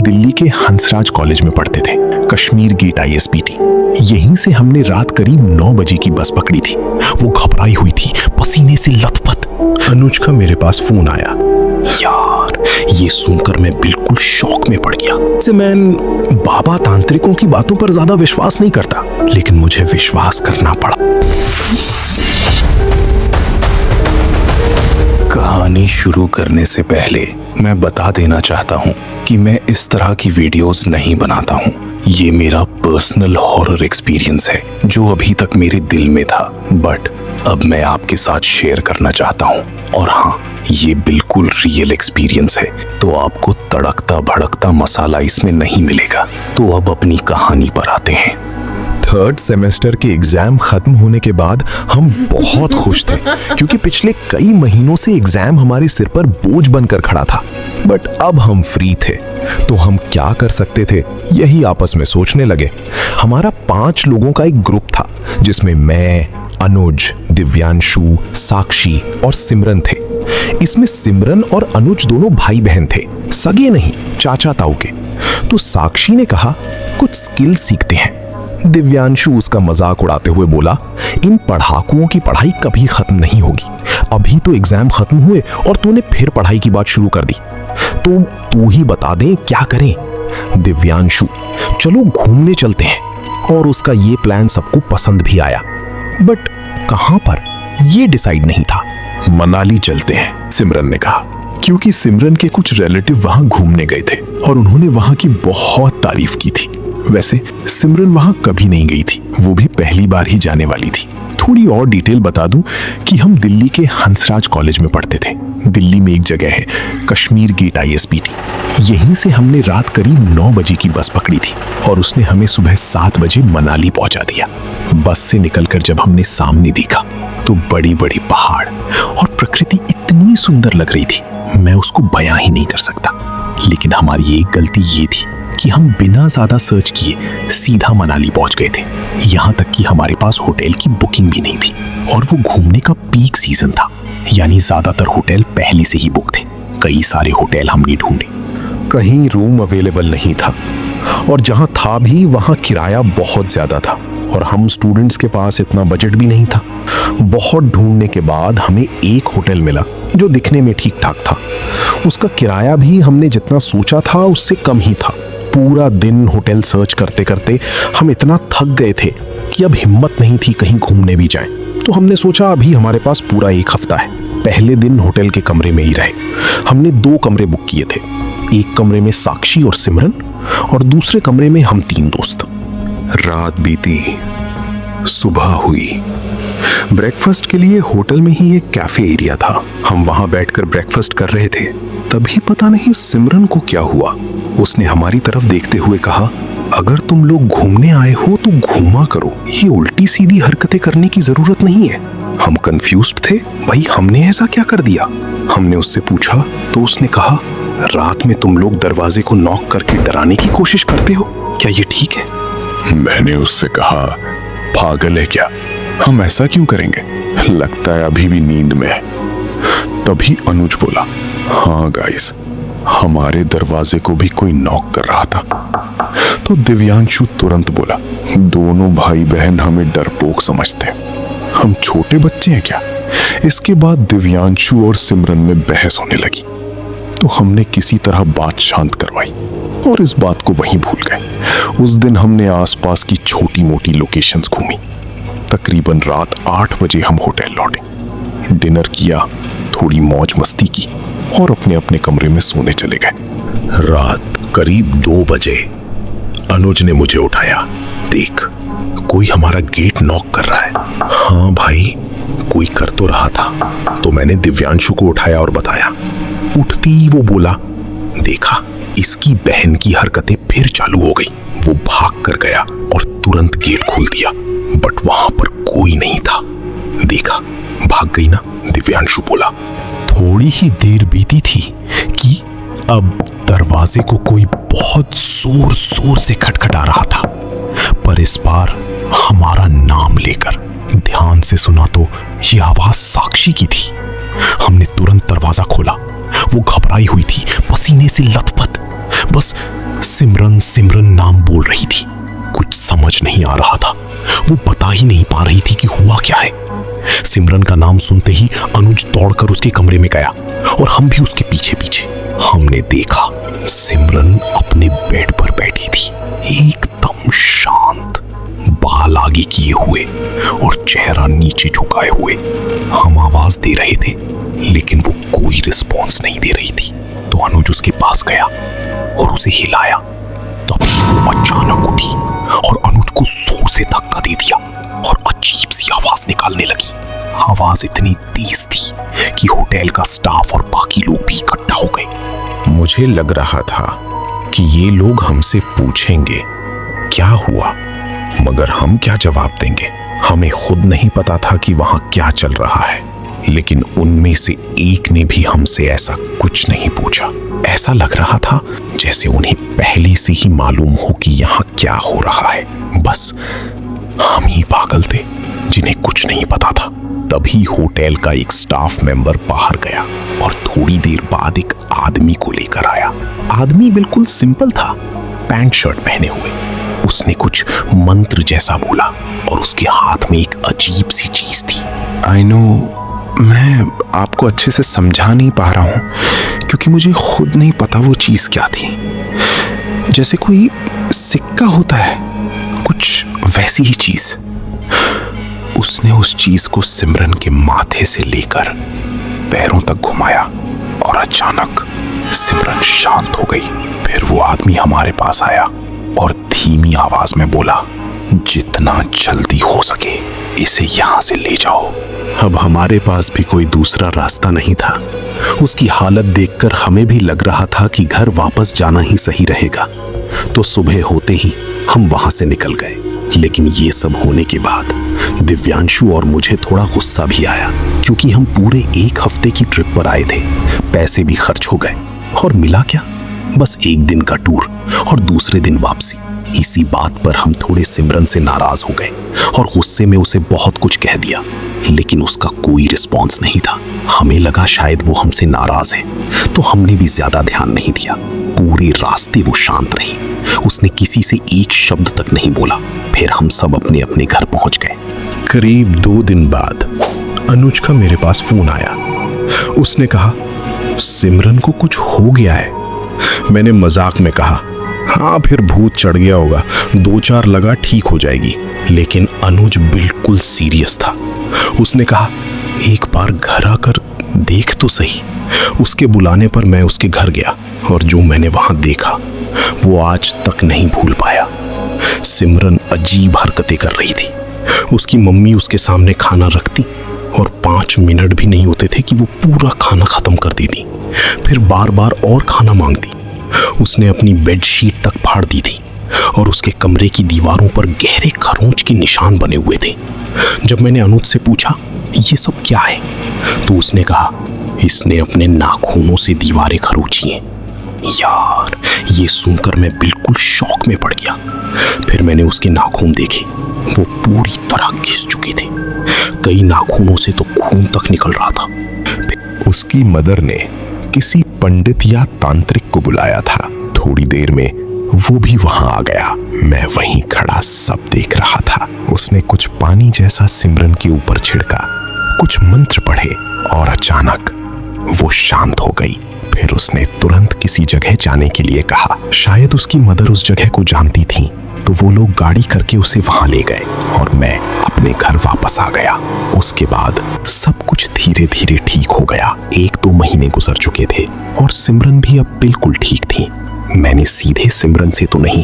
दिल्ली के हंसराज कॉलेज में पढ़ते थे, कश्मीर गेट ISBT। यहीं से हमने रात करीब 9 बजे की बस पकड़ी थी। वो घबराई हुई थी, पसीने से लथपथ। अनुज का मेरे पास फोन आया। यार, ये सुनकर मैं बिल्कुल शॉक में पड़ गया। मैं बाबा तांत्रिकों की बातों पर ज्यादा विश्वास नहीं करता, लेकिन मुझे विश्वास करना पड़ा। कहानी शुरू करने से पहले मैं बता देना चाहता हूँ कि मैं इस तरह की वीडियोस नहीं बनाता हूँ। ये मेरा पर्सनल हॉरर एक्सपीरियंस है जो अभी तक मेरे दिल में था, बट अब मैं आपके साथ शेयर करना चाहता हूँ। और हाँ, ये बिल्कुल रियल एक्सपीरियंस है, तो आपको तड़कता भड़कता मसाला इसमें नहीं मिलेगा। तो अब अपनी कहानी पर आते हैं। 3rd सेमेस्टर के एग्जाम खत्म होने के बाद हम बहुत खुश थे, क्योंकि पिछले कई महीनों से एग्जाम हमारे सिर पर बोझ बनकर खड़ा था। बट अब हम फ्री थे, तो हम क्या कर सकते थे, यही आपस में सोचने लगे। हमारा 5 लोगों का एक ग्रुप था, जिसमें मैं, अनुज, दिव्यांशु, साक्षी और सिमरन थे। इसमें सिमरन और अनुज दोनों भाई बहन थे, सगे नहीं, चाचा ताऊ के। तो साक्षी ने कहा, कुछ स्किल सीखते हैं। दिव्यांशु उसका मजाक उड़ाते हुए बोला, इन पढ़ाकुओं की पढ़ाई कभी खत्म नहीं होगी। अभी तो एग्जाम खत्म हुए और तूने फिर पढ़ाई की बात शुरू कर दी, तो तू ही बता दे क्या करें। दिव्यांशु, चलो घूमने चलते हैं। और उसका ये प्लान सबको पसंद भी आया, बट कहां पर ये डिसाइड नहीं था। मनाली चलते हैं, सिमरन ने कहा, क्योंकि सिमरन के कुछ रिलेटिव वहां घूमने गए थे और उन्होंने वहां की बहुत तारीफ की थी। वैसे सिमरन वहां कभी नहीं गई थी, वो भी पहली बार ही जाने वाली थी। थोड़ी और डिटेल बता दूं कि हम दिल्ली के हंसराज कॉलेज में पढ़ते थे। दिल्ली में एक जगह है, कश्मीर गेट ISBT। यहीं से हमने रात करीब 9 बजे की बस पकड़ी थी और उसने हमें सुबह 7 बजे मनाली पहुंचा दिया। बस से निकलकर जब हमने सामने देखा तो बड़ी बड़ी पहाड़ और प्रकृति इतनी सुंदर लग रही थी, मैं उसको बयां ही नहीं कर सकता। लेकिन हमारी एक गलती ये थी कि हम बिना ज्यादा सर्च किए सीधा मनाली पहुंच गए थे। यहाँ तक कि हमारे पास होटल की बुकिंग भी नहीं थी, और वो घूमने का पीक सीजन था, यानी ज्यादातर होटल पहले से ही बुक थे। कई सारे होटल हमने ढूंढे, कहीं रूम अवेलेबल नहीं था, और जहां था भी वहां किराया बहुत ज्यादा था, और हम स्टूडेंट्स के पास इतना बजट भी नहीं था। बहुत ढूंढने के बाद हमें एक होटल मिला जो दिखने में ठीक ठाक था। उसका किराया भी हमने जितना सोचा था उससे कम ही था। पूरा दिन होटल सर्च करते करते हम इतना थक गए थे कि अब हिम्मत नहीं थी कहीं घूमने भी जाएं। तो हमने सोचा अभी हमारे पास पूरा 1 हफ्ता है। पहले दिन होटल के कमरे में ही रहे। हमने 2 कमरे बुक किए थे, एक कमरे में साक्षी और सिमरन, और दूसरे कमरे में हम 3 दोस्त। रात बीती, सुबह हुई। ब्रेकफास्ट के लिए होटल में ही एक कैफे एरिया था। हम वहां बैठकर ब्रेकफास्ट कर रहे थे, तभी पता नहीं सिमरन को क्या हुआ। उसने हमारी तरफ देखते हुए कहा, अगर तुम लोग घूमने आए हो तो घूमा करो, ये उल्टी सीधी हरकतें करने की जरूरत नहीं है। हम कंफ्यूज्ड थे, भाई हमने ऐसा क्या कर दिया। हमने उससे पूछा तो उसने कहा, रात में तुम लोग दरवाजे को नॉक करके डराने की कोशिश करते हो, क्या ये ठीक है? मैंने उससे कहा, पागल है क्या, हम ऐसा क्यों करेंगे, लगता है अभी भी नींद में है। तभी अनुज बोला, हाँ गाइस, हमारे दरवाजे को भी कोई नॉक कर रहा था। तो दिव्यांशु तुरंत बोला, दोनों भाई बहन हमें डरपोक समझते हैं, हम छोटे बच्चे हैं क्या। इसके बाद दिव्यांशु और सिमरन में बहस होने लगी, तो हमने किसी तरह बात शांत करवाई और इस बात को वहीं भूल गए। उस दिन हमने आसपास की छोटी मोटी लोकेशंस घूमी। तकरीबन रात 8 बजे हम होटल लौटे, डिनर किया, थोड़ी मौज मस्ती की और अपने अपने कमरे में सोने चले गए। रात करीब 2 बजे अनुज ने मुझे उठाया, देख कोई हमारा गेट नॉक कर रहा है। हाँ भाई, कोई कर तो रहा था। तो मैंने दिव्यांशु को उठाया और बताया। उठती ही वो बोला, देखा इसकी बहन की हरकतें फिर चालू हो गई। वो भाग कर गया और तुरंत गेट खोल दिया, बट वहां पर कोई नहीं था। देखा, भाग गई ना, दिव्यांशु बोला। थोड़ी ही देर बीती थी कि अब दरवाजे को कोई बहुत जोर जोर से खटखटा रहा था, पर इस बार हमारा नाम लेकर। ध्यान से सुना तो ये आवाज साक्षी की थी। हमने तुरंत दरवाजा खोला। वो घबराई हुई थी, पसीने से लथपथ। बस सिमरन सिमरन नाम बोल रही थी। कुछ समझ नहीं आ रहा था, वो बता ही नहीं पा रही थी कि हुआ क्या है। सिमरन का नाम सुनते ही अनुज दौड़कर उसके कमरे में गया और हम भी उसके पीछे पीछे। हमने देखा सिमरन अपने बेड पर बैठी थी, एकदम शांत, बाल आगे किए हुए और चेहरा नीचे झुकाए हुए। हम आवाज दे रहे थे लेकिन वो कोई रिस्पॉन्स नहीं दे रही थी। तो अनुज उसके पास गया और उसे हिलाया। तभी वो अचानक उठी और अनुज को जोर से धक्का दे दिया और अजीब सी आवाज निकालने लगी। आवाज इतनी तेज थी कि होटल का स्टाफ और बाकी लोग भी इकट्ठा हो गए। मुझे लग रहा था कि ये लोग हमसे पूछेंगे क्या हुआ, मगर हम क्या जवाब देंगे। हमें खुद नहीं पता था कि वहां क्या चल रहा है, लेकिन उनमें से एक ने भी हमसे ऐसा कुछ नहीं पूछा। ऐसा लग रहा था जैसे उन्हें पहले से ही मालूम हो कि यहाँ क्या हो रहा है। बस हम ही पागल थे जिन्हें कुछ नहीं पता था। तभी होटल का एक स्टाफ मेंबर बाहर गया और थोड़ी देर बाद एक आदमी को लेकर आया। आदमी बिल्कुल सिंपल था, पैंट शर्ट पहने हुए। उसने कुछ मंत्र जैसा बोला और उसके हाथ में एक अजीब सी चीज थी। आई नो, मैं आपको अच्छे से समझा नहीं पा रहा हूं क्योंकि मुझे खुद नहीं पता वो चीज क्या थी। जैसे कोई सिक्का होता है, कुछ वैसी ही चीज। उसने उस चीज को सिमरन के माथे से लेकर पैरों तक घुमाया और अचानक सिमरन शांत हो गई। फिर वो आदमी हमारे पास आया और धीमी आवाज में बोला, जितना जल्दी हो सके इसे यहां से ले जाओ। अब हमारे पास भी कोई दूसरा रास्ता नहीं था। उसकी हालत देखकर हमें भी लग रहा था कि घर वापस जाना ही सही रहेगा। तो सुबह होते ही हम वहां से निकल गए। लेकिन ये सब होने के बाद दिव्यांशु और मुझे थोड़ा गुस्सा भी आया, क्योंकि हम पूरे एक हफ्ते की ट्रिप पर आए थे। पैसे भी खर्च हो गए और मिला क्या, बस एक दिन का टूर और दूसरे दिन वापसी। इसी बात पर हम थोड़े सिमरन से नाराज हो गए और गुस्से में उसे बहुत कुछ कह दिया, लेकिन उसका कोई रिस्पॉन्स नहीं था। हमें लगा शायद वो हमसे नाराज है, तो हमने भी ज्यादा ध्यान नहीं दिया। पूरे रास्ते वो शांत रही, उसने किसी से एक शब्द तक नहीं बोला। फिर हम सब अपने अपने घर पहुंच गए। करीब 2 दिन बाद अनुज का मेरे पास फोन आया। उसने कहा, सिमरन को कुछ हो गया है। मैंने मजाक में कहा, हाँ फिर भूत चढ़ गया होगा, 2-4 लगा ठीक हो जाएगी। लेकिन अनुज बिल्कुल सीरियस था। उसने कहा, एक बार घर आकर देख तो सही। उसके बुलाने पर मैं उसके घर गया और जो मैंने वहां देखा वो आज तक नहीं भूल पाया। सिमरन अजीब हरकतें कर रही थी। उसकी मम्मी उसके सामने खाना रखती और 5 मिनट भी नहीं होते थे कि वो पूरा खाना खत्म कर देती। फिर बार बार और खाना मांगती। उसने अपनी बेडशीट तक फाड़ दी थी और उसके कमरे की दीवारों पर गहरे खरोंच के निशान बने हुए थे। जब मैंने अनुज से पूछा ये सब क्या है, तो उसने कहा, इसने अपने नाखूनों से दीवारें खरोंची हैं। यार, ये सुनकर मैं बिल्कुल शॉक में पड़ गया। फिर मैंने उसके नाखून देखे, वो पूरी तरह घिस चुके थे। कई नाखूनों से तो खून तक निकल रहा था। उसकी मदर ने किसी पंडित या तांत्रिक को बुलाया था। थोड़ी देर में वो भी वहां आ गया। मैं वहीं खड़ा सब देख रहा था। उसने कुछ पानी जैसा सिमरन के ऊपर छिड़का, कुछ मंत्र पढ़े और अचानक वो शांत हो गई। फिर उसने तुरंत किसी जगह जाने के लिए कहा। शायद उसकी मदर उस जगह को जानती थी, तो वो लोग गाड़ी करके उसे वहां ले गए और मैं अपने घर वापस आ गया। उसके बाद सब कुछ धीरे धीरे ठीक हो गया। 1-2 महीने गुजर चुके थे और सिमरन भी अब बिल्कुल ठीक थी। मैंने सीधे सिमरन से तो नहीं,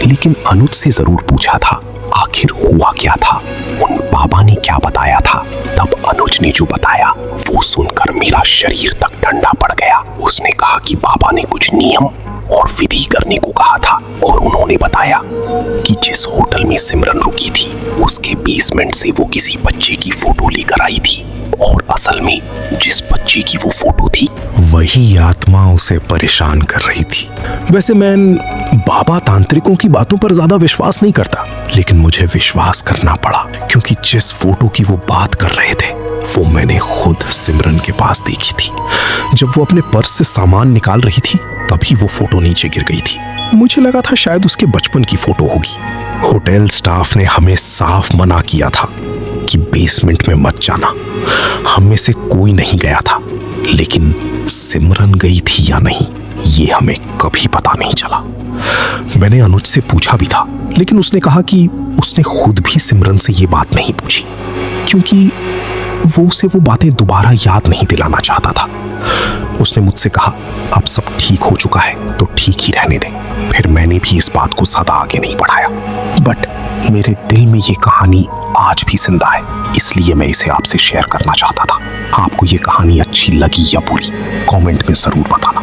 लेकिन अनुज से जरूर पूछा था, आखिर हुआ क्या था, उन बाबा ने क्या बताया था। तब अनुज ने जो बताया वो सुनकर मेरा शरीर तक ठंडा पड़ गया। उसने कहा कि बाबा ने कुछ नियम और विधि करने को कहा था और उन्होंने बताया कि जिस होटल में सिमरन रुकी थी उसके बेसमेंट से वो किसी बच्चे की फोटो लेकर आई थी और असल में जिस बच्चे की वो फोटो थी वही आत्मा उसे परेशान कर रही थी। वैसे मैं बाबा तांत्रिकों की बातों पर ज्यादा विश्वास नहीं करता, लेकिन मुझे विश्वास करना पड़ा क्योंकि जिस फोटो की वो बात कर रहे थे वो मैंने खुद सिमरन के पास देखी थी। जब वो अपने पर्स से सामान निकाल रही थी तभी वो फोटो नीचे गिर गई थी। मुझे लगा था शायद उसके बचपन की फोटो होगी। होटल स्टाफ ने हमें साफ मना किया था कि बेसमेंट में मत जाना। हम में से कोई नहीं गया था, लेकिन सिमरन गई थी या नहीं ये हमें कभी पता नहीं चला। मैंने अनुज से पूछा भी था, लेकिन उसने कहा कि उसने खुद भी सिमरन से ये बात नहीं पूछी, क्योंकि वो उसे वो बातें दोबारा याद नहीं दिलाना चाहता था। उसने मुझसे कहा, अब सब ठीक हो चुका है तो ठीक ही रहने दे। फिर मैंने भी इस बात को ज्यादा आगे नहीं बढ़ाया। बट मेरे दिल में ये कहानी आज भी जिंदा है, इसलिए मैं इसे आपसे शेयर करना चाहता था। आपको ये कहानी अच्छी लगी या बुरी, कमेंट में जरूर बताना।